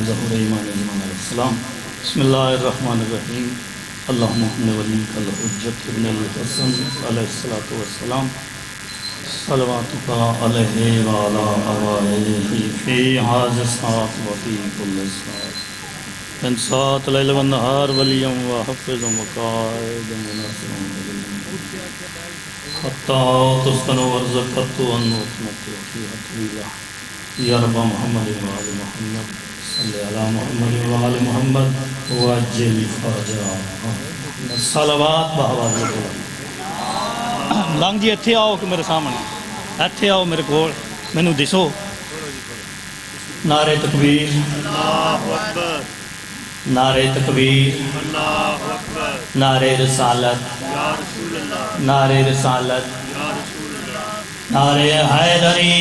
ظہور ایمان امام علیہ السلام۔ بسم اللہ الرحمن الرحیم۔ اللہم ابن ولیک الحجت ابن الحسن علیہ السلام، صلواتک علیہ وعلا آبائہ فی حاض الساعت وفی کل ساعت، ان ساعت لیل و نہار ولیم و حفظ و قائد و ناصر حتی تسکن ورزقت ان وطمت فی حطویلہ یا رب محمد و آل محمد صلی علی محمد و آل محمد وعجل فرجہ صلوات بہواز بلند۔ لنگ جی اتھے آؤ کہ میرے سامنے، اتھے آؤ میرے کول، مینوں دسو۔ نعرہ تکبیر، اللہ اکبر، نعرہ تکبیر، اللہ اکبر، نعرہ رسالت، یا رسول اللہ، نعرہ رسالت، یا رسول اللہ، نعرہ حیدری،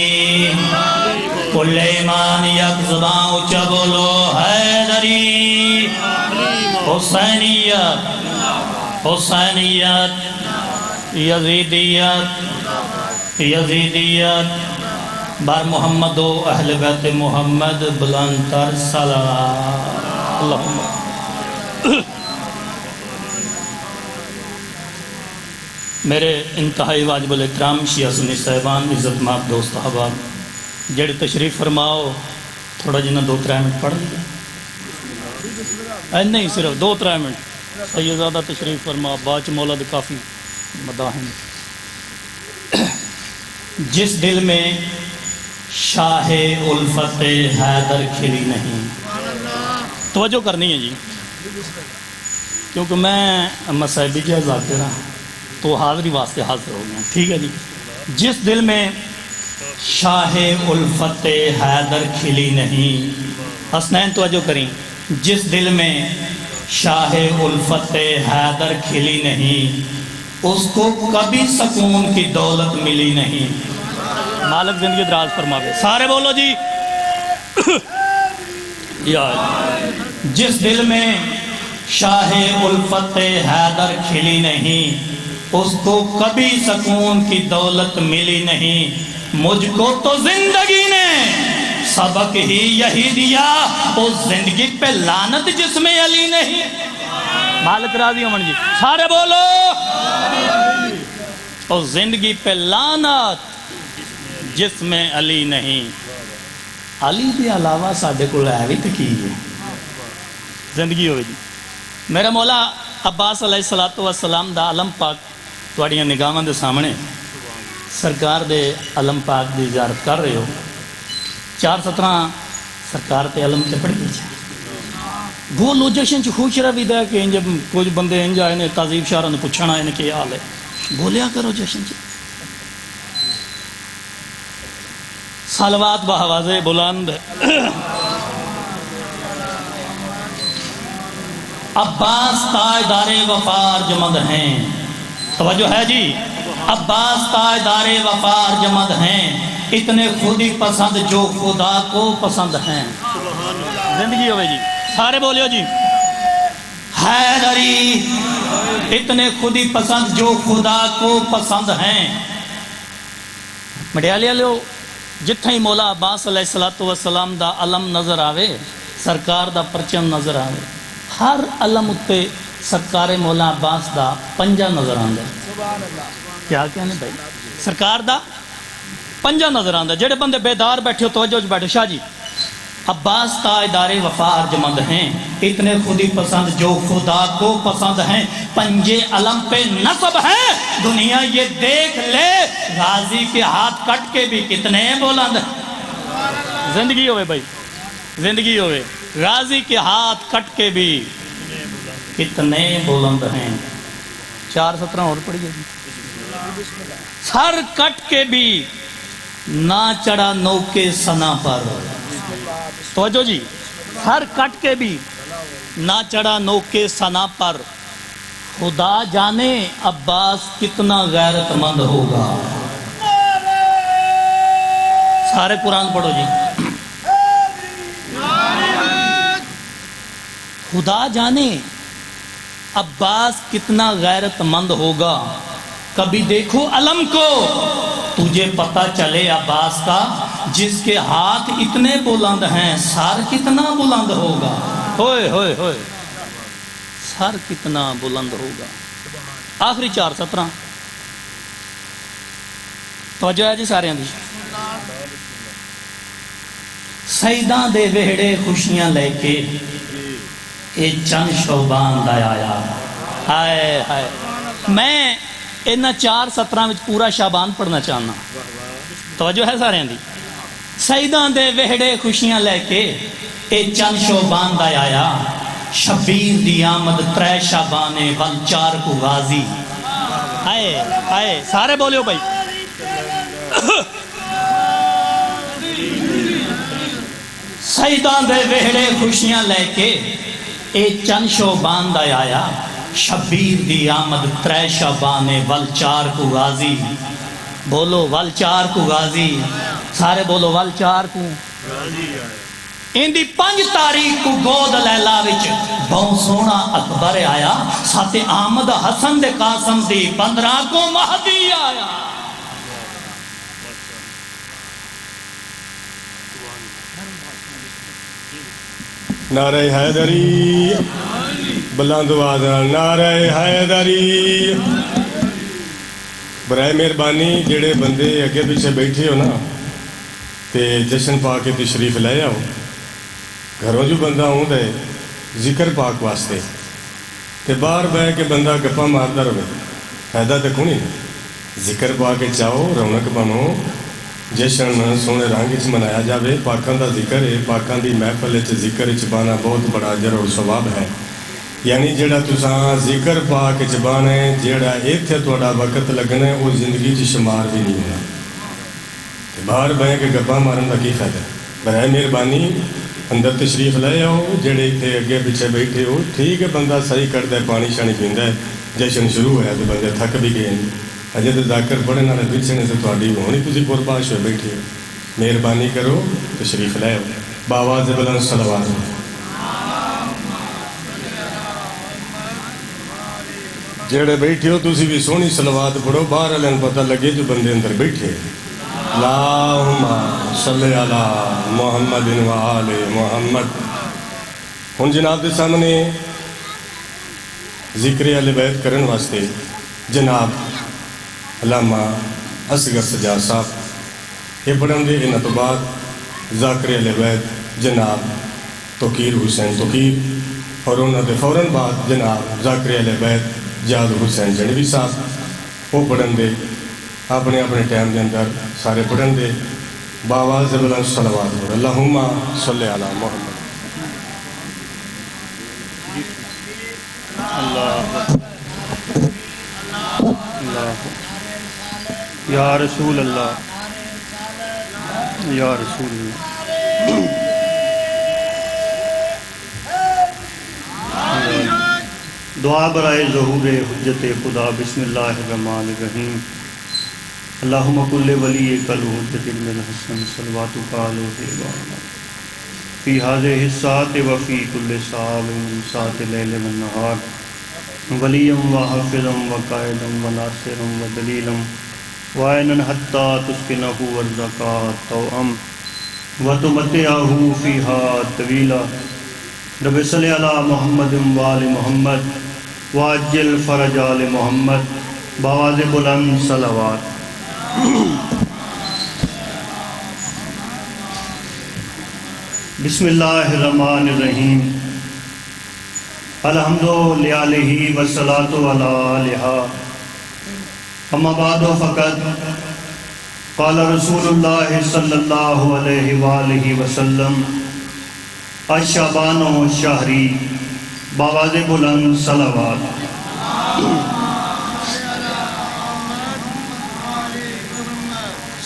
کل ایمان یک زبان اچھا بولو، حیدری، حسینیت، حسینیت، یزیدیت، یزیدیت، بر محمد و اہل بیت محمد بلند تر صلوات۔ اللہم میرے انتہائی واجب الاکرام شیعہ سنی صاحبان، عزت مآب دوست احباب جڑے تشریف فرماؤ، تھوڑا جنہ 2-3 منٹ پڑھ لیا، نہیں صرف 2-3 منٹ سیدزادہ تشریف فرما، باچ مولد کافی مداحن۔ جس دل میں شاہ الفت حیدر کھلی نہیں، توجہ کرنی ہے جی، کیونکہ میں مصحبی کے ذاکر ہوں تو حاضری واسطے حاضر ہو گیا، ٹھیک ہے جی۔ جس دل میں شاہ الفت حیدر کھلی نہیں، حسنین توجہ کریں، جس دل میں شاہ الفت حیدر کھلی نہیں، اس کو کبھی سکون کی دولت ملی نہیں۔ مالک زندگی دراز فرماوے، سارے بولو جی۔ یا جس دل میں شاہ الفت حیدر کھلی نہیں، اس کو کبھی سکون کی دولت ملی نہیں۔ مجھ کو تو زندگی نے سبق ہی یہی دیا، اس زندگی پہ لعنت جس میں علی نہیں۔ مالک راضی امن جی، سارے بولو۔ اس زندگی پہ لعنت جس میں علی نہیں۔ علی کے علاوہ ساڈے کول ہے بھی تے کی ہے زندگی ہوئے جی۔ میرا مولا عباس علیہ السلام دا علم پاک تواڈیاں نگاہاں دے سامنے، سرکار دے علم پاک دی زیارت کر رہے ہو، 4:17 سرکار تے علم تے پڑھ گئی۔ گولو جشن چ خوش روی دا کہ انج کچھ بندے انج آئے نے تہذیب شہراں نے پوچھنا آئے نے کہ حال ہے، بولیا کرو جشن چ۔ صلوات بہواز بلند۔ عباس تاجدار وفار جمد ہیں، توجہ ہے جی، عباس تاجدار وفار جمد ہیں، اتنے خودی پسند جو خدا کو پسند ہیں۔ زندگی ہوئے جی، سارے بولیو جی۔ حیدری، اتنے خودی پسند جو خدا کو پسند ہیں۔ مڈیالیا لو جتھا ہی مولا عباس علیہ السلام دا علم نظر آوے، سرکار دا پرچم نظر آوے، ہر علم اتے سرکار مولا عباس دا پنجا نظر آندا ہے۔ کیا کہنے بھائی، سرکار دا پنجا نظر آندا ہے۔ جڑے بندے بیدار بیٹھے ہو توجہ وچ بیٹھے، شاہ جی، عباس تاجدار وفار جمد ہیں، اتنے خودی پسند جو خدا کو پسند ہیں، پنجے علم پہ نصب ہیں، دنیا یہ دیکھ لے غازی کے ہاتھ کٹ کے بھی کتنے بلند ہیں۔ زندگی ہوئے بھائی، زندگی ہوئے، غازی کے ہاتھ کٹ کے بھی کتنے بلند ہیں۔ 4:17 اور پڑھیے جی۔ سر کٹ کے بھی نہ چڑھا نوکے سنا پر، توجہ جی، سر کٹ کے بھی نہ چڑھا نوکے سنا پر، خدا جانے عباس کتنا غیرت مند ہوگا۔ سارے قرآن پڑھو جی۔ خدا جانے عباس کتنا غیرت مند ہوگا، کبھی دیکھو علم کو تجھے پتہ چلے عباس کا، جس کے ہاتھ اتنے بلند ہیں سر کتنا بلند ہوگا۔ ہوئے ہوئے ہوئے، سر کتنا بلند ہوگا۔ آخری 4:17 توجہ ہے جی سارے دی۔ سیداں دے وہڑے خوشیاں لے کے اے چند شوبان دا آیا۔ ہائے ہائے، میں انہاں 4:17 وچ پورا شابان پڑھنا چاہنا، توجہ ہے سارے دی۔ سیداں دے وہڑے خوشیاں لے کے اے چند شوبان دا آیا، شبیر دی آمد 3 شابانے ول 4 کو غازی۔ ہائے ہائے، سارے بولیو بھائی۔ سیداں دے وہڑے خوشیاں لے کے اے چند شوبان دا آیا، شبیر دی آمد 3 شابانے ول 4 کو غازی۔ بولو ول 4 کو غازی، سارے بولو ول 4 کو غازی۔ ان دی 5 تاریخ کو گود لیلا وچ بہت سونا اکبر آیا، ساتھ آمد حسن دے قاسم دی 15 کو مہدی آیا۔ نعرہ حیدری، بلند آواز نعرہ حیدری۔ برائے مہربانی جڑے بندے اگے پیچھے بیٹھے ہو نا تے جشن پا کے تشریف لے آؤ۔ گھروں جو بندہ ہوں دے ذکر پاک واسطے تے باہر بہ کے بندہ گپا مارتا رہے، فائدہ تے کونی نہیں۔ ذکر پا کے چاہو، رونق بنو، جشن سونے رنگ چ منایا جاوے۔ پاکاں دا ذکر ہے، پاکاں دی محفل چ ذکر چ بانا بہت بڑا اجر اور ثواب ہے۔ یعنی جڑا تساں ذکر پاک چ بانا ہے، جڑا ایتھے تہاڈا وقت لگنا ہے، وہ زندگی چ شمار بھی نہیں ہونا۔ تے باہر بہ کے گپا مارن دا کی فائدہ ہے؟ برائے مہربانی اندر تشریف لے آؤ۔ جڑے اتنے اگے پیچھے بیٹھے ہو، ٹھیک ہے بندہ صحیح کرتا ہے، پانی شانی پیندا ہے، جشن شروع ہوا تو بندے تھک بھی گئے، اجے تو ذاکر پڑھنے والے پیچھے نے تو تھوڑی ہونی، تسی پرباش ہوئے بیٹھے ہو۔ مہربانی کرو تشریف لے آؤ، باواز بلند صلوات۔ جڑے بیٹھے ہو تسی بھی سونی صلوات پڑھو، باہر والے پتہ لگے جو بندے اندر بیٹھے۔ اللہم صلی علی محمد و آل محمد۔ ہن جناب دے سامنے ذکر اہل بیت کرن واسطے جناب علامہ اصغر سجاد صاحب یہ پڑھن دے، انہاں تو بعد ذاکر اہل بیت جناب توقیر حسین توقیر، اور انہاں دے فوراً بعد جناب ذاکر اہل بیت جاد حسین جنوی صاحب وہ پڑھن دے اپنے اپنے ٹائم دے اندر سارے پڑھن دے باواز بلند صلوات پڑھ۔ اللہم صلی علی محمد۔ اللہ یا رسول اللہ، یا رسول اللہ۔ دعا برائے ظہور حجت خدا۔ بسم اللہ الرحمن الرحیم۔ اللہم کل ولی کل حجت ابن الحسن صلواتک علیہ وآلہ فی ہذہ الساعۃ وفی کل ساعۃ من ساعات اللیل والنہار، ولیا وحافظا وقائدا وناصرا ودلیلا وعینا حتی تسکنہ ارضک طوعا وتمتعہ فیہا طویلا۔ رب صلی علی محمد وآل محمد وعجل فرج آل محمد۔ باواز بلند صلوات۔ بسم اللہ الرحمن الرحیم۔ الحمد للہ والصلاة علی آلہ، اما بعد فقط قال رسول اللہ صلی اللہ علیہ وآلہ وسلم الشعبان شہری۔ باواز بلند صلوات۔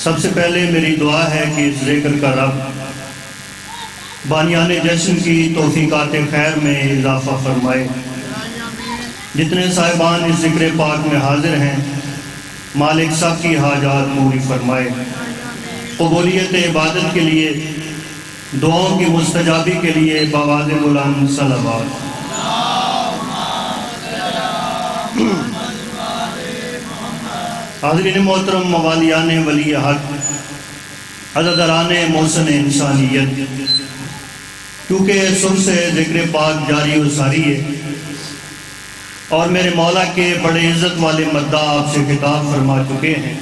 سب سے پہلے میری دعا ہے کہ اس ذکر کا رب بانیان جشن کی توفیقات خیر میں اضافہ فرمائے۔ جتنے صاحبان اس ذکر پاک میں حاضر ہیں، مالک سب کی حاجات پوری فرمائے۔ قبولیت عبادت کے لیے، دعاؤں کی مستجابی کے لیے باواز بلند صلوات۔ حاضرین محترم، موالیان ولی حق، عزاداران محسن انسانیت، کیونکہ صبح سے ذکر پاک جاری و ساری ہے اور میرے مولا کے بڑے عزت والے مداح آپ سے خطاب فرما چکے ہیں،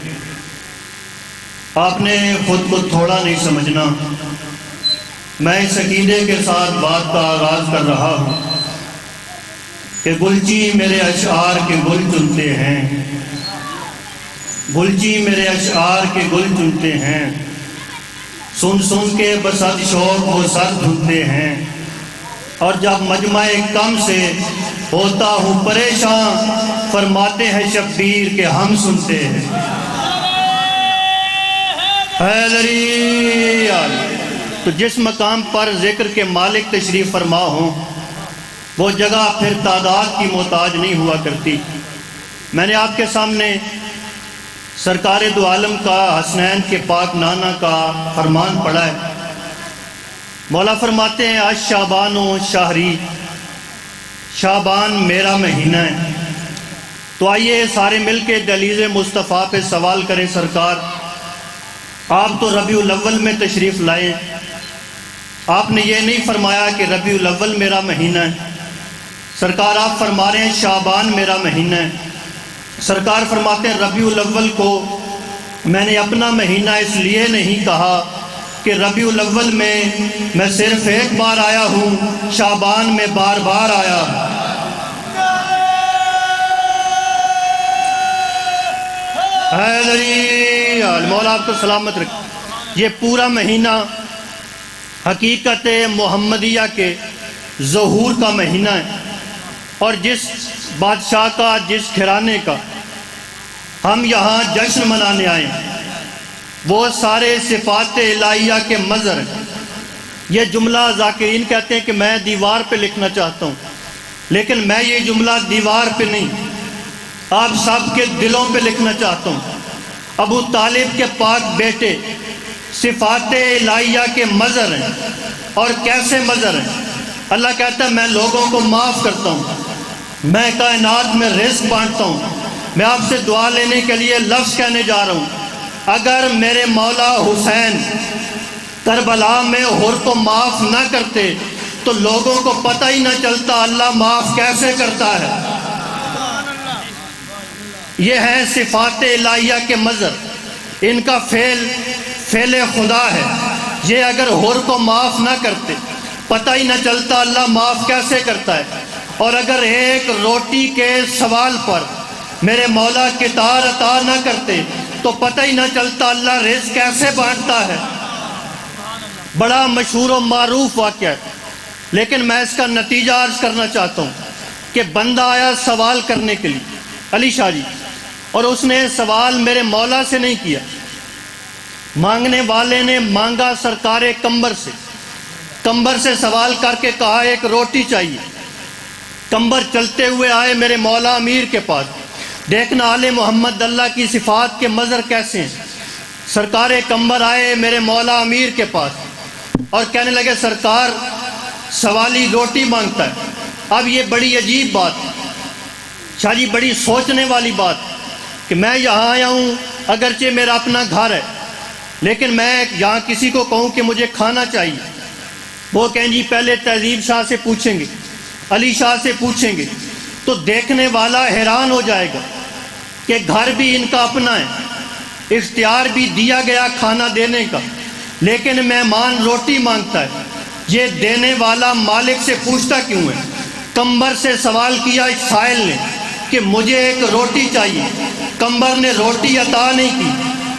آپ نے خود کو تھوڑا نہیں سمجھنا۔ میں اس عقیدے کے ساتھ بات کا آغاز کر رہا ہوں کہ گلچی میرے اشعار کے گل چنتے ہیں، گلچی میرے اشعار کے گل چنتے ہیں، سن سن کے بسد شوق وہ سر دھنتے ہیں، اور جب مجمع کم سے ہوتا ہوں پریشان، فرماتے ہیں شبیر کہ ہم سنتے ہیں۔ حیدری تو جس مقام پر ذکر کے مالک تشریف فرما ہوں وہ جگہ پھر تعداد کی محتاج نہیں ہوا کرتی۔ میں نے آپ کے سامنے سرکار دو عالم کا، حسنین کے پاک نانا کا فرمان پڑھا ہے۔ مولا فرماتے ہیں الشعبان و شہری، شعبان میرا مہینہ ہے۔ تو آئیے سارے مل کے دہلیز مصطفیٰ پہ سوال کریں، سرکار آپ تو ربیع الاول میں تشریف لائیں، آپ نے یہ نہیں فرمایا کہ ربیع الاول میرا مہینہ ہے، سرکار آپ فرما رہے ہیں شعبان میرا مہینہ ہے۔ سرکار فرماتے ہیں ربیع الاول کو میں نے اپنا مہینہ اس لیے نہیں کہا کہ ربیع الاول میں صرف ایک بار آیا ہوں، شعبان میں بار بار آیا۔ حیدری مولا آپ کو سلامت رکھے۔ یہ پورا مہینہ حقیقت محمدیہ کے ظہور کا مہینہ ہے، اور جس بادشاہ کا، جس گھرانے کا ہم یہاں جشن منانے آئے ہیں وہ سارے صفات الہیہ کے مظہر ہیں۔ یہ جملہ ذاکرین کہتے ہیں کہ میں دیوار پہ لکھنا چاہتا ہوں، لیکن میں یہ جملہ دیوار پہ نہیں، آپ سب کے دلوں پہ لکھنا چاہتا ہوں۔ ابو طالب کے پاک بیٹے صفات الہیہ کے مظہر ہیں، اور کیسے مظہر ہیں؟ اللہ کہتا ہے میں لوگوں کو معاف کرتا ہوں، میں کائنات میں رزق بانٹتا ہوں۔ میں آپ سے دعا لینے کے لیے لفظ کہنے جا رہا ہوں، اگر میرے مولا حسین کربلا میں حر کو معاف نہ کرتے تو لوگوں کو پتہ ہی نہ چلتا اللہ معاف کیسے کرتا ہے۔ یہ ہیں صفات الہیہ کے مظہر، ان کا فعل خدا ہے۔ یہ اگر حر کو معاف نہ کرتے پتہ ہی نہ چلتا اللہ معاف کیسے کرتا ہے۔ اور اگر ایک روٹی کے سوال پر میرے مولا کتار عطا نہ کرتے تو پتہ ہی نہ چلتا اللہ رزق کیسے بانٹتا ہے۔ بڑا مشہور و معروف واقعہ ہے، لیکن میں اس کا نتیجہ عرض کرنا چاہتا ہوں کہ بندہ آیا سوال کرنے کے لیے، علی شاہ جی، اور اس نے سوال میرے مولا سے نہیں کیا، مانگنے والے نے مانگا سرکار کمبر سے، کمبر سے سوال کر کے کہا ایک روٹی چاہیے۔ کمبر چلتے ہوئے آئے میرے مولا امیر کے پاس، دیکھنا آل محمد اللہ کی صفات کے مظہر کیسے ہیں۔ سرکار کمبر آئے میرے مولا امیر کے پاس اور کہنے لگے سرکار سوالی روٹی مانگتا ہے۔ اب یہ بڑی عجیب بات، شاہ جی بڑی سوچنے والی بات کہ میں یہاں آیا ہوں، اگرچہ میرا اپنا گھر ہے، لیکن میں یہاں کسی کو کہوں کہ مجھے کھانا چاہیے، وہ کہیں جی پہلے تہذیب شاہ سے پوچھیں گے، علی شاہ سے پوچھیں گے، تو دیکھنے والا حیران ہو جائے گا کہ گھر بھی ان کا اپنا ہے، اختیار بھی دیا گیا کھانا دینے کا، لیکن مہمان روٹی مانگتا ہے، یہ دینے والا مالک سے پوچھتا کیوں ہے؟ کمبر سے سوال کیا ایک سائل نے کہ مجھے ایک روٹی چاہیے، کمبر نے روٹی عطا نہیں کی۔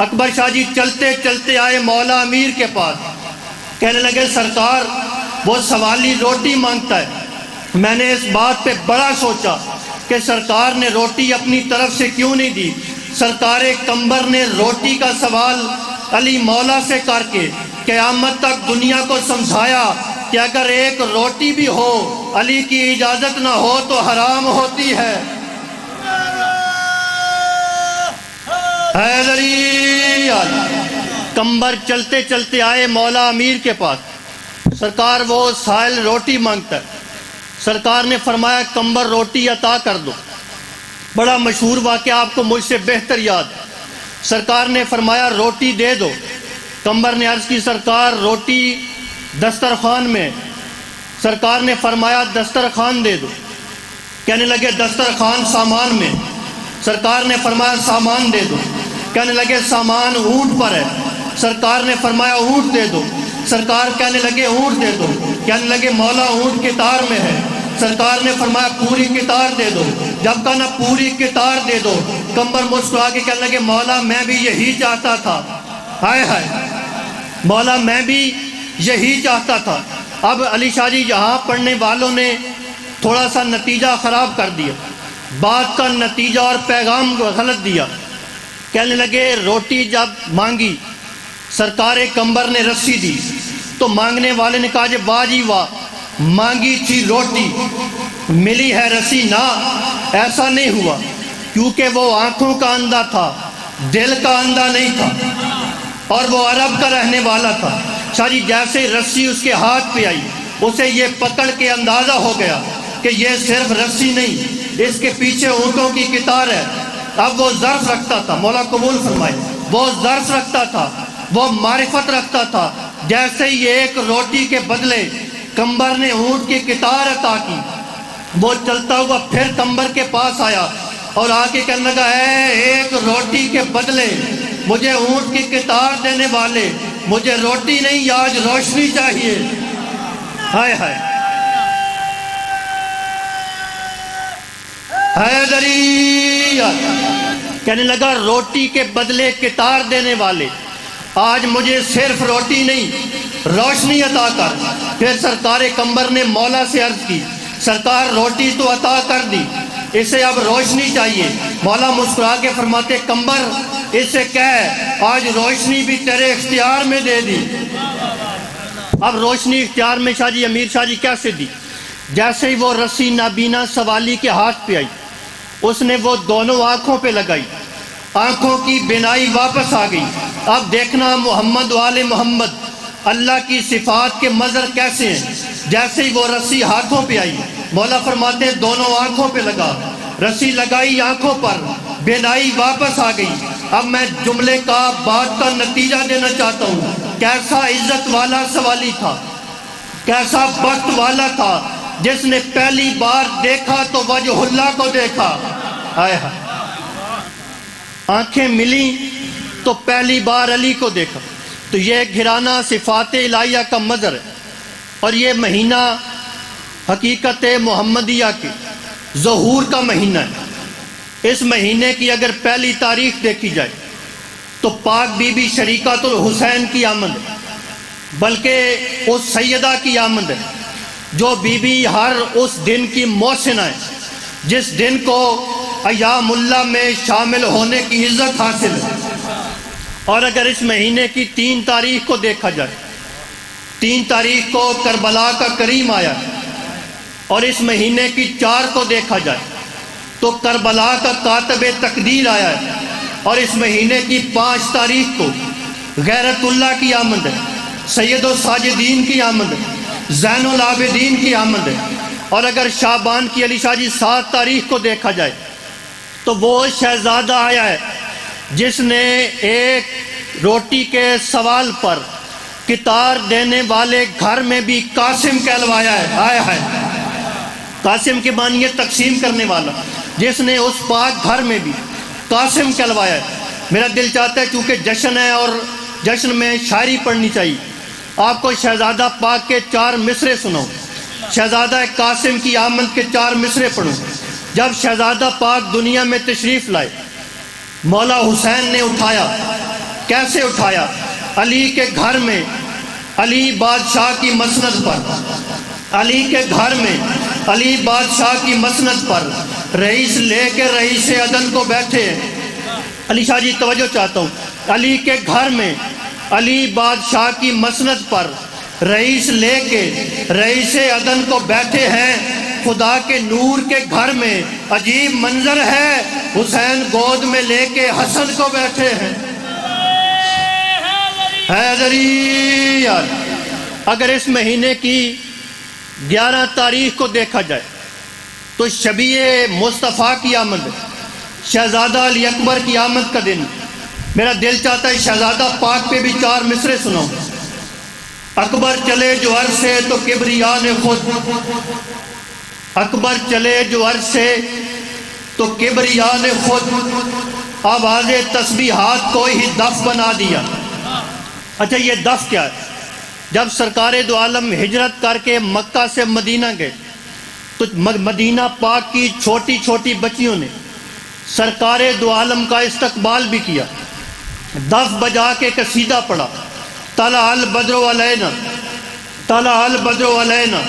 اکبر شاہ جی چلتے چلتے آئے مولا امیر کے پاس، کہنے لگے سرکار وہ سوالی روٹی مانگتا ہے۔ میں نے اس بات پہ بڑا سوچا کہ سرکار نے روٹی اپنی طرف سے کیوں نہیں دی۔ سرکار کمبر نے روٹی کا سوال علی مولا سے کر کے قیامت تک دنیا کو سمجھایا کہ اگر ایک روٹی بھی ہو علی کی اجازت نہ ہو تو حرام ہوتی ہے۔ حیدری کمبر چلتے چلتے آئے مولا امیر کے پاس، سرکار وہ سائل روٹی مانگتا ہے۔ سرکار نے فرمایا کمبر روٹی عطا کر دو۔ بڑا مشہور واقعہ آپ کو مجھ سے بہتر یاد ہے، سرکار نے فرمایا روٹی دے دو. قمر نے عرض کی سرکار روٹی دسترخوان میں. سرکار نے فرمایا دسترخوان دے دو. کہنے لگے دسترخوان سامان میں. سرکار نے فرمایا سامان دے دو. کہنے لگے سامان اونٹ پر ہے. سرکار نے فرمایا اونٹ دے دو. سرکار کہنے لگے اونٹ دے دو. کہنے لگے مولا اونٹ کتار میں ہے. سرکار نے فرمایا پوری کتار دے دو. جب کہا نا پوری کتار دے دو, قمر مسکرا کے کہنے لگے مولا میں بھی یہی چاہتا تھا. ہائے ہائے مولا میں بھی یہی چاہتا تھا. اب علی شاہ جی یہاں پڑھنے والوں نے تھوڑا سا نتیجہ خراب کر دیا, بات کا نتیجہ اور پیغام غلط دیا. کہنے لگے روٹی جب مانگی سرکار قمر نے رسی دی تو مانگنے والے نے کہا جی واہ جی واہ, مانگی تھی روٹی ملی ہے رسی نہ. ایسا نہیں ہوا کیونکہ وہ آنکھوں کا اندھا تھا, دل کا اندھا نہیں تھا, اور وہ عرب کا رہنے والا تھا. شاہ جی جیسے رسی اس کے ہاتھ پہ آئی اسے یہ پکڑ کے اندازہ ہو گیا کہ یہ صرف رسی نہیں, اس کے پیچھے اونٹوں کی کتار ہے. اب وہ ظرف رکھتا تھا, مولا قبول فرمائے, وہ ظرف رکھتا تھا, وہ معرفت رکھتا تھا. جیسے ہی ایک روٹی کے بدلے قمر نے اونٹ کی کتار عطا کی, وہ چلتا ہوا پھر قمر کے پاس آیا اور آ کے کہنے لگا اے ایک روٹی کے بدلے مجھے اونٹ کی کتار دینے والے, مجھے روٹی نہیں آج روشنی چاہیے. ہائے ہائے حیدری. کہنے لگا روٹی کے بدلے کتار دینے والے, آج مجھے صرف روٹی نہیں روشنی عطا کر. پھر سرکار قمر نے مولا سے عرض کی سرکار روٹی تو عطا کر دی, اسے اب روشنی چاہیے. مولا مسکرا کے فرماتے قمر اس سے کہہ آج روشنی بھی تیرے اختیار میں دے دی. اب روشنی اختیار میں شاہ جی امیر شاہ جی کیسے دی؟ جیسے ہی وہ رسی نابینا سوالی کے ہاتھ پہ آئی اس نے وہ دونوں آنکھوں پہ لگائی, آنکھوں کی بینائی واپس آ گئی. اب دیکھنا محمد والے محمد اللہ کی صفات کے مظہر کیسے ہیں. جیسے ہی وہ رسی ہاتھوں پہ آئی مولا فرماتے ہیں دونوں آنکھوں پہ لگا, رسی لگائی آنکھوں پر, بینائی واپس آ گئی. اب میں جملے کا بات کا نتیجہ دینا چاہتا ہوں. کیسا عزت والا سوالی تھا, کیسا بخت والا تھا جس نے پہلی بار دیکھا تو وجہ اللہ کو دیکھا. آئے آنکھیں ملی تو پہلی بار علی کو دیکھا. تو یہ گھرانہ صفات الہیہ کا مظہر ہے, اور یہ مہینہ حقیقت محمدیہ کے ظہور کا مہینہ ہے. اس مہینے کی اگر پہلی تاریخ دیکھی جائے تو پاک بی بی شریکۃ الحسین کی آمد ہے, بلکہ اس سیدہ کی آمد ہے جو بی بی ہر اس دن کی محسنہ ہے جس دن کو ایام اللہ میں شامل ہونے کی عزت حاصل ہے. اور اگر اس مہینے کی 3 تاریخ کو دیکھا جائے, 3 تاریخ کو کربلا کا کریم آیا, اور اس مہینے کی 4 کو دیکھا جائے تو کربلا کا کاتب تقدیر آیا ہے, اور اس مہینے کی 5 تاریخ کو غیرت اللہ کی آمد ہے, سید الساجدین کی آمد ہے, زین العابدین کی آمد ہے. اور اگر شعبان کی علی شاہ جی 7 تاریخ کو دیکھا جائے تو وہ شہزادہ آیا ہے جس نے ایک روٹی کے سوال پر کتار دینے والے گھر میں بھی قاسم کہلوایا ہے. آیا ہے قاسم کے معنی ہے تقسیم کرنے والا, جس نے اس پاک گھر میں بھی قاسم کہلوایا ہے. میرا دل چاہتا ہے چونکہ جشن ہے اور جشن میں شاعری پڑھنی چاہیے, آپ کو شہزادہ پاک کے 4 مصرے سناؤں, شہزادہ قاسم کی آمد کے 4 مصرے پڑھوں. جب شہزادہ پاک دنیا میں تشریف لائے مولا حسین نے اٹھایا. کیسے اٹھایا؟ علی کے گھر میں, علی بادشاہ کی مسند پر, علی کے گھر میں علی بادشاہ کی مسند پر رئیس لے کے رئیس عدن کو بیٹھے. علی شاہ جی توجہ چاہتا ہوں, علی کے گھر میں علی بادشاہ کی مسند پر رئیس لے کے رئیس عدن کو بیٹھے ہیں. خدا کے نور کے گھر میں عجیب منظر ہے, حسین گود میں لے کے حسن کو بیٹھے ہیں. حیدری. اگر اس مہینے کی 11 تاریخ کو دیکھا جائے تو شبیہ مصطفیٰ کی آمد ہے, شہزادہ علی اکبر کی آمد کا دن. میرا دل چاہتا ہے شہزادہ پاک پہ بھی 4 مصرے سناؤں۔ اکبر چلے جو عرش سے تو کبریا نے خود، اکبر چلے جو عرش سے تو کبریا نے خود، آواز تسبیحات کو ہی دف بنا دیا۔ اچھا یہ دف کیا ہے؟ جب سرکار دو عالم ہجرت کر کے مکہ سے مدینہ گئے تو مدینہ پاک کی چھوٹی چھوٹی بچیوں نے سرکار دو عالم کا استقبال بھی کیا، دف بجا کے قصیدہ پڑھا، طلع البدر علینا، طلع البدر علینا،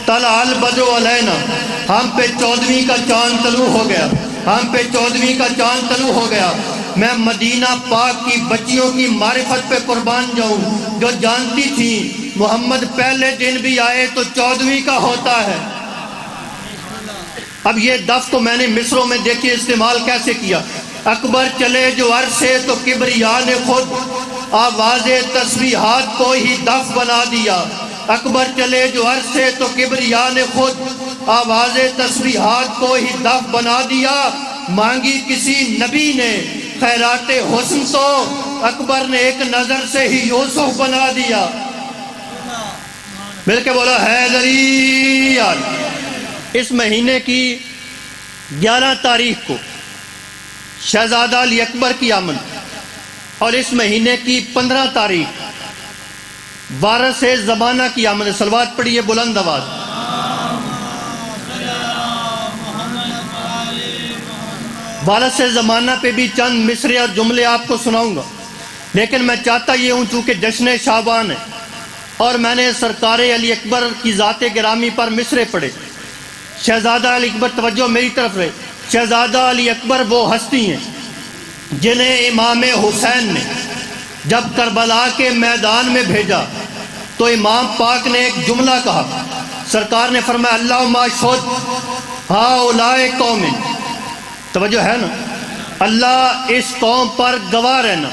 طلع البدر علینا، ہم پہ 14ویں کا چاند طلوع ہو گیا، ہم پہ 14ویں کا چاند طلوع ہو گیا۔ میں مدینہ پاک کی بچیوں کی معرفت پہ قربان جاؤں جو جانتی تھی محمد پہلے دن بھی آئے تو 14ویں کا ہوتا ہے۔ اب یہ دف کو میں نے مصروں میں دیکھیے استعمال کیسے کیا۔ اکبر چلے جو عرش سے تو کبریا نے خود، آواز تسبیحات کو ہی دف بنا دیا۔ اکبر چلے جو عرش سے تو کبریا نے خود، آواز تسبیحات کو ہی دف بنا دیا۔ مانگی کسی نبی نے خیرات حسن تو اکبر نے ایک نظر سے ہی یوسف بنا دیا۔ مل کے بولا حیدری۔ اس مہینے کی 11 تاریخ کو شہزادہ علی اکبر کی آمد اور اس مہینے کی 15 تاریخ وارث زمانہ کی آمد۔ صلوات پڑھیے بلند آواز۔ وارث زمانہ پہ بھی چند مصرے اور جملے آپ کو سناؤں گا، لیکن میں چاہتا یہ ہوں چونکہ جشن شعبان ہے اور میں نے سرکار علی اکبر کی ذات گرامی پر مصرے پڑھے۔ شہزادہ علی اکبر، توجہ میری طرف رہے، شہزادہ علی اکبر وہ ہستی ہیں جنہیں امام حسین نے جب کربلا کے میدان میں بھیجا تو امام پاک نے ایک جملہ کہا۔ سرکار نے فرمایا اللہم اشہد ہؤلاء قوم، توجہ ہے نا، اللہ اس قوم پر گواہ رہنا،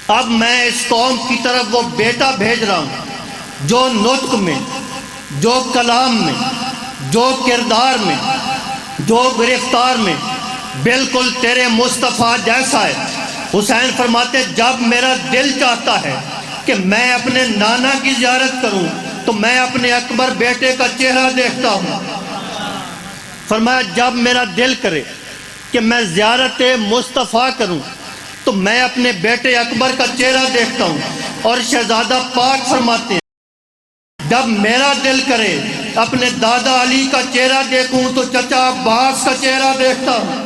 اب میں اس قوم کی طرف وہ بیٹا بھیج رہا ہوں جو نطق میں، جو کلام میں، جو کردار میں، جو گرفتار میں بالکل تیرے مصطفیٰ جیسا ہے۔ حسین فرماتے جب میرا دل چاہتا ہے کہ میں اپنے نانا کی زیارت کروں تو میں اپنے اکبر بیٹے کا چہرہ دیکھتا ہوں۔ فرمایا جب میرا دل کرے کہ میں زیارت مصطفیٰ کروں تو میں اپنے بیٹے اکبر کا چہرہ دیکھتا ہوں۔ اور شہزادہ پاک فرماتے ہیں جب میرا دل کرے اپنے دادا علی کا چہرہ دیکھوں تو چچا عباس کا چہرہ دیکھتا ہوں۔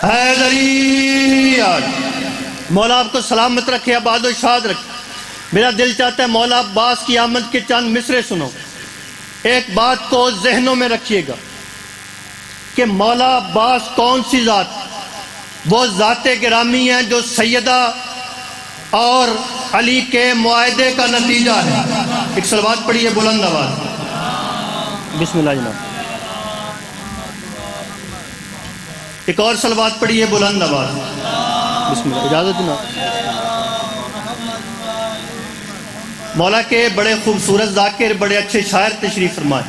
حیدری، مولا آپ کو سلامت رکھے، آباد و شاد رکھے۔ میرا دل چاہتا ہے مولا عباس کی آمد کے چند مصرے سنو۔ ایک بات کو ذہنوں میں رکھیے گا کہ مولا عباس کون سی ذات؟ وہ ذات گرامی ہیں جو سیدہ اور علی کے معاہدے کا نتیجہ ہے۔ ایک صلوات پڑھیے بلند آواز۔ بسم اللہ جناب۔ ایک اور صلوات پڑھیے بلند آواز۔ بسم اللہ، اجازت جناب۔ مولا کے بڑے خوبصورت ذاکر، بڑے اچھے شاعر تشریف فرمائے،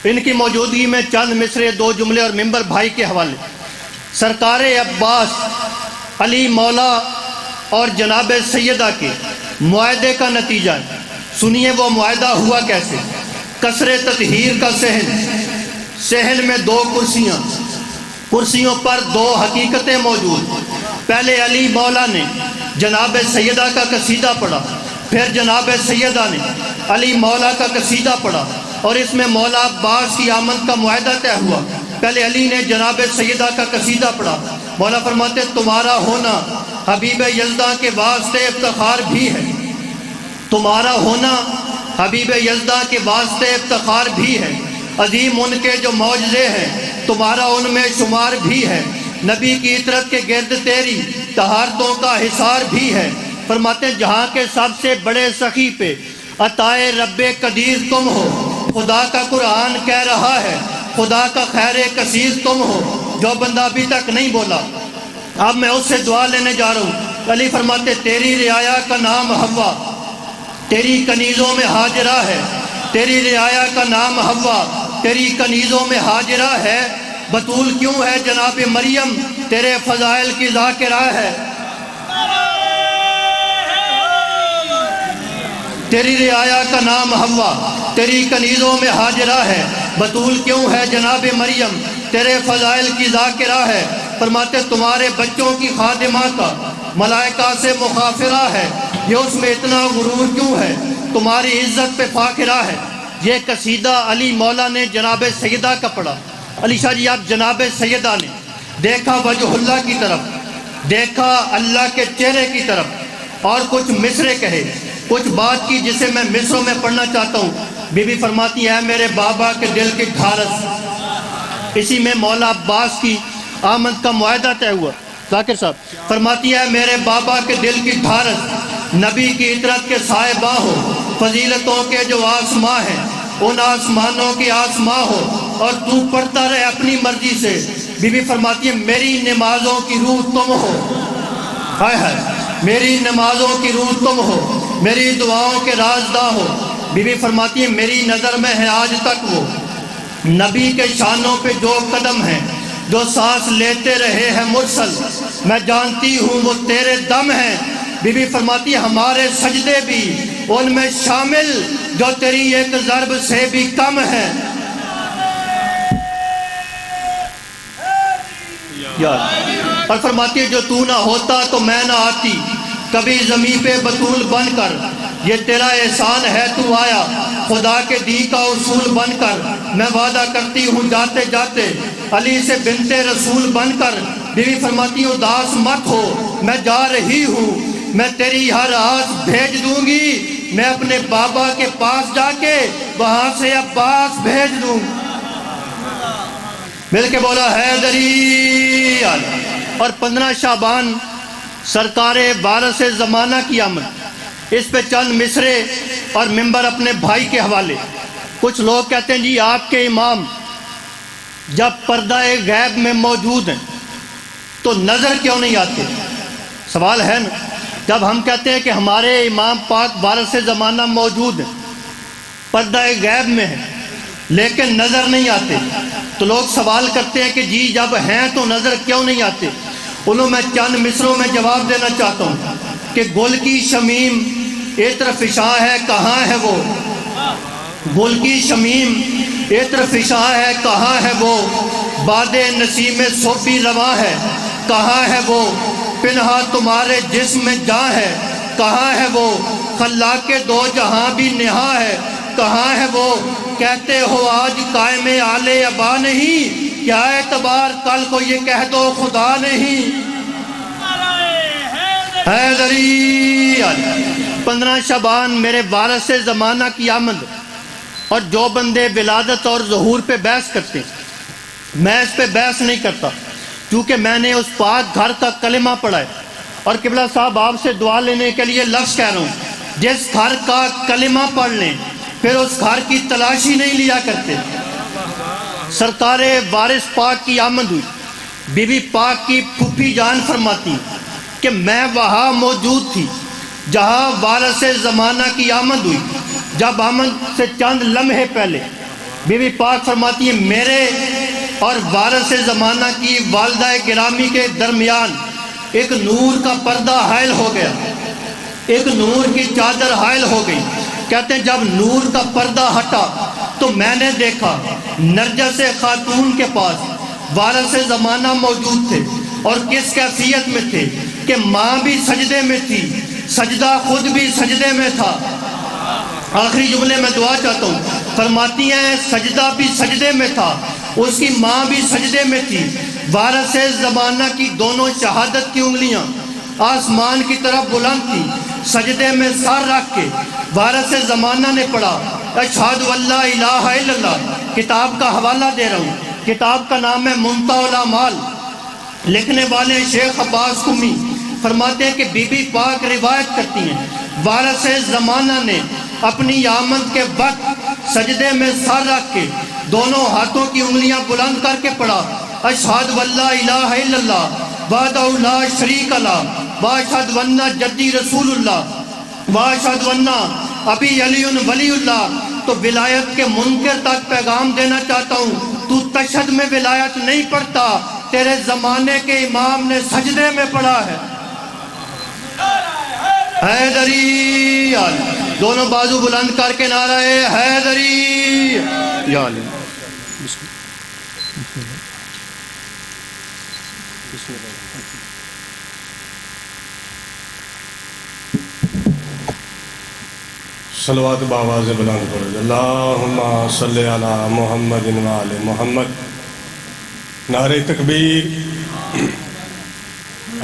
ان کی موجودگی میں چند مصرے، 2 جملے اور ممبر بھائی کے حوالے۔ سرکار عباس علی مولا اور جناب سیدہ کے معاہدے کا نتیجہ ہے۔ سنیے وہ معاہدہ ہوا کیسے۔ قصر تطہیر کا صحن میں 2 کرسیاں، کرسیوں پر 2 حقیقتیں موجود۔ پہلے علی مولا نے جناب سیدہ کا قصیدہ پڑھا، پھر جناب سیدہ نے علی مولا کا قصیدہ پڑھا اور اس میں مولا عباس کی آمد کا معاہدہ طے ہوا۔ پہلے علی نے جناب سیدہ کا قصیدہ پڑھا۔ مولا فرماتے تمہارا ہونا حبیب یزداں کے واسطے افتخار بھی ہے، تمہارا ہونا حبیب یزداں کے واسطے افتخار بھی ہے۔ عظیم ان کے جو معجزے ہیں تمہارا ان میں شمار بھی ہے۔ نبی کی عطرت کے گرد تیری طہارتوں کا حصار بھی ہے۔ فرماتے ہیں جہاں کے سب سے بڑے سخی پہ عطائے رب قدیر تم ہو، خدا کا قرآن کہہ رہا ہے خدا کا خیر کثیر تم ہو۔ جو بندہ ابھی تک نہیں بولا اب میں اس سے دعا لینے جا رہا ہوں۔ علی فرماتے تیری رعایا کا نام حوا، تیری کنیزوں میں حاجرہ ہے، تیری رعایا کا نام حوا، تیری کنیزوں میں حاجرہ ہے۔ بطول کیوں ہے جناب مریم تیرے فضائل کی ذاکرہ ہے، تیری رعایا کا نام حوا تیری کنیزوں میں حاجرہ ہے، بطول کیوں ہے جناب مریم تیرے فضائل کی ذاکرہ ہے، فرماتے تمہارے بچوں کی خادمہ کا ملائکہ سے مخافرہ ہے، یہ اس میں اتنا غرور کیوں ہے تمہاری عزت پہ فاخرہ ہے۔ یہ قصیدہ علی مولا نے جناب سیدہ کا پڑھا۔ علی شاہ جی آپ جناب سیدہ نے دیکھا وجہ اللہ کی طرف، دیکھا اللہ کے چہرے کی طرف، اور کچھ مصرے کہے، کچھ بات کی جسے میں مصروں میں پڑھنا چاہتا ہوں۔ بی بی فرماتی ہے میرے بابا کے دل کی ڈھارس، اسی میں مولا عباس کی آمد کا معاہدہ طے ہوا۔ ذاکر صاحب فرماتی ہے میرے بابا کے دل کی ڈھارس، نبی کی عطرت کے صاحبہ ہو، فضیلتوں کے جو آسماں ہیں ان آسمانوں کی آسماں ہو، اور تو پڑھتا رہے اپنی مرضی سے۔ بی بی فرماتی ہے میری نمازوں کی روح تم ہو، ہائے ہائے میری نمازوں کی روح تم ہو، میری دعاؤں کے رازداں ہو۔ بی بی فرماتی ہے میری نظر میں ہے آج تک وہ نبی کے شانوں پہ جو قدم ہیں، جو سانس لیتے رہے ہیں مرسل، میں جانتی ہوں وہ تیرے دم ہیں۔ بی بی فرماتی ہے ہمارے سجدے بھی ان میں شامل جو تیری ایک ضرب سے بھی کم ہے۔ اور فرماتی ہے جو تو نہ ہوتا تو میں نہ آتی، کبھی زمین پہ بطول بن کر، یہ تیرا احسان ہے تو آیا خدا کے دی کا اصول بن کر، میں وعدہ کرتی ہوں جاتے جاتے علی سے بنت رسول بن کر۔ بیوی فرماتی ہوں اداس مت ہو میں جا رہی ہوں، میں تیری ہر آس بھیج دوں گی، میں اپنے بابا کے پاس جا کے وہاں سے عباس بھیج دوں۔ مل کے بولا حیدری۔ اور 15 شعبان سرکار وارث زمانہ کی آمد، اس پہ چند مصرے اور منبر اپنے بھائی کے حوالے۔ کچھ لوگ کہتے ہیں جی آپ کے امام جب پردہ غیب میں موجود ہیں تو نظر کیوں نہیں آتے؟ سوال ہے نا، جب ہم کہتے ہیں کہ ہمارے امام پاک وارث زمانہ موجود ہیں، پردہ غیب میں ہیں لیکن نظر نہیں آتے، تو لوگ سوال کرتے ہیں کہ جی جب ہیں تو نظر کیوں نہیں آتے؟ انہوں میں چند مصروں میں جواب دینا چاہتا ہوں کہ گل کی شمیم عطر فشاں ہے، کہاں ہے وہ؟ گل کی شمیم عطر فشاں ہے، کہاں ہے وہ؟ باد نسیم صوفی رواں ہے، کہاں ہے وہ؟ پنہا تمہارے جسم میں جاں ہے، کہاں ہے وہ؟ خلاق کے دو جہاں بھی نہا ہے، کہاں ہے وہ؟ کہتے ہو آج قائم آل ابا نہیں، کیا اعتبار کل کو یہ کہہ دو خدا نہیں۔ حیدری۔ 15 شعبان میرے وارث زمانہ کی آمد۔ اور جو بندے ولادت اور ظہور پہ بحث کرتے ہیں، میں اس پہ بحث نہیں کرتا کیونکہ میں نے اس پاک گھر کا کلمہ پڑھا ہے، اور قبلہ صاحب آپ سے دعا لینے کے لیے لفظ کہہ رہا ہوں، جس گھر کا کلمہ پڑھ لیں پھر اس گھر کی تلاشی نہیں لیا کرتے۔ سرکار وارث پاک کی آمد ہوئی، بی بی پاک کی پھوپھی جان فرماتی کہ میں وہاں موجود تھی جہاں وارث زمانہ کی آمد ہوئی۔ جب آمد سے چند لمحے پہلے بی بی پاک فرماتی ہے میرے اور وارث زمانہ کی والدہ گرامی کے درمیان ایک نور کا پردہ حائل ہو گیا، ایک نور کی چادر حائل ہو گئی۔ کہتے ہیں جب نور کا پردہ ہٹا تو میں نے دیکھا نرجس خاتون کے پاس وارث زمانہ موجود تھے، اور کس کیفیت میں تھے کہ ماں بھی سجدے میں تھی، سجدہ خود بھی سجدے میں تھا۔ آخری جملے میں دعا چاہتا ہوں، فرماتی ہیں سجدہ بھی سجدے میں تھا، اس کی ماں بھی سجدے میں تھی۔ وارث زمانہ کی دونوں شہادت کی انگلیاں آسمان کی طرف بلند تھی، سجدے میں سر رکھ کے وارث زمانہ نے پڑھا اشہد ان لا الہ الا اللہ۔ کتاب کا حوالہ دے رہا ہوں، کتاب کا نام ہے منتہی الاعمال، لکھنے والے شیخ عباس قمی فرماتے ہیں کہ بی بی پاک روایت کرتی ہیں وارث زمانہ نے اپنی آمد کے وقت سجدے میں سر رکھ کے دونوں ہاتھوں کی انگلیاں بلند کر کے پڑھا اشہد ان لا الہ الا اللہ وحدہ لا شریک لہ واشہد ان جدی رسول اللہ واشہد ان ابی علی ولی اللہ۔ تو ولایت کے منکر تک پیغام دینا چاہتا ہوں تو تشہد میں ولایت نہیں پڑھتا، تیرے زمانے کے امام نے سجدے میں پڑھا ہے۔ حیدری یا علی، دونوں بازو بلند کر کے نعرہ حیدری یا علی۔ صلوات بآواز بلند پڑھو، اللہم صلی علی محمد و آل محمد۔ نعرہ تکبیر،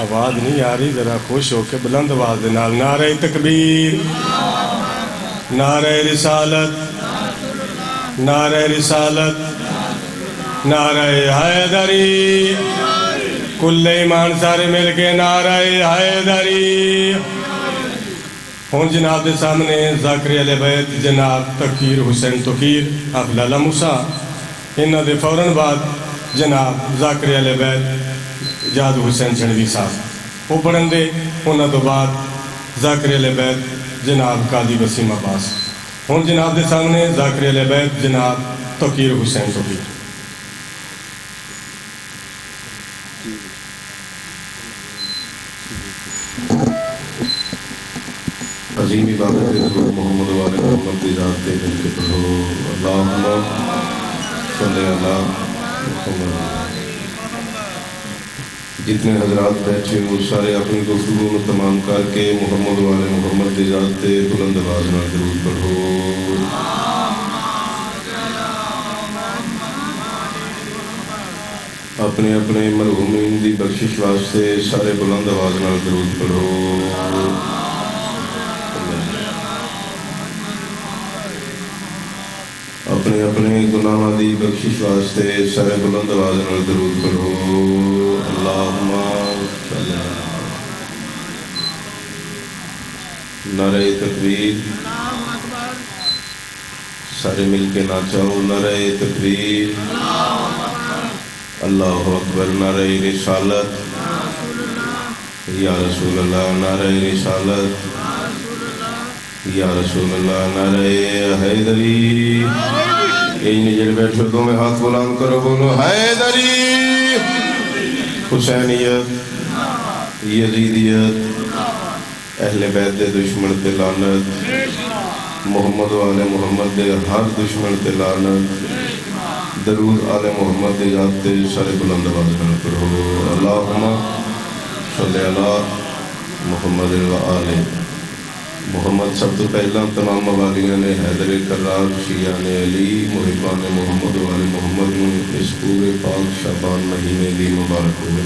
آواز نہیں آ رہی، ذرا خوش ہو کے بلند آواز دے نال نعرہ تکبیر، نعرہ رسالت، نعرہ رسالت، نعرہ حیدری، کل ایمان سارے مل کے نعرہ حیدری۔ ہوں جناب دے سامنے ذاکر اہل بیت جناب تقیر حسین تقیر آپ لالا موسیٰ، انہاں دے فوراً بعد جناب ذاکر اہل بیت جاد حسین چنوی صاحب وہ پڑھن دے، انہاں تو بعد ذاکر اہل بیت جناب قاضی وسیم عباس۔ ہوں جناب دے سامنے ذاکر اہل بیت جناب تقیر حسین تقیر۔ عظیم عبادت حضور محمد و آل محمد کی ذات دے مل کے پڑھو، اللہم صلی علی محمد۔ جتنے حضرات بیٹھے ہو سارے اپنی گفتگو میں تمام کر کے محمد و آل محمد کی ذات دے بلند آواز نال درود پڑھو۔ اپنے اپنے مرحومین دی بخشش واسطے سارے بلند آواز نال درود پڑھو۔ اپنے اپنے گناہاں دی بخشش واسطے سارے بلند آواز نال درود پڑھو، اللہم صلی علی۔ نعرہ تکبیر، سارے مل کے ناچاؤ نعرہ تکبیر، اللہ اکبر، نعرہ رسالت، یا رسول اللہ، نعرہ رسالت، یا رسول اللہ، نعرہ حیدری۔ جڑے بیٹھے دو میں ہاتھ بلند کرو، بولو حیدری۔ حسینیت، یزیدیت، اہل بیت دے دشمن تے لعنت، محمد و آل محمد دے ہر دشمن تے لعنت، درود آل محمد دے ذات تے سارے بلند آواز نال پڑھو، اللہم صلی علی محمد و آل محمد۔ سب تو پہلا تمام موالیاں نے حیدر کرار، شیعہ نے علی، محبان محمد و آل محمد نے اس پورے پاک شعبان مہینے دی مبارک ہوئے۔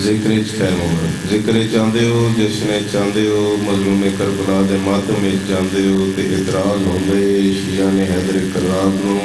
ذکر خیر مبارک، ذکر چاہتے ہو، جشن چاہتے ہو، مظلوم کربلا دے ماتم چاہتے ہو تے اعتراض ہوندے، شیعہ نے حیدر کرار نو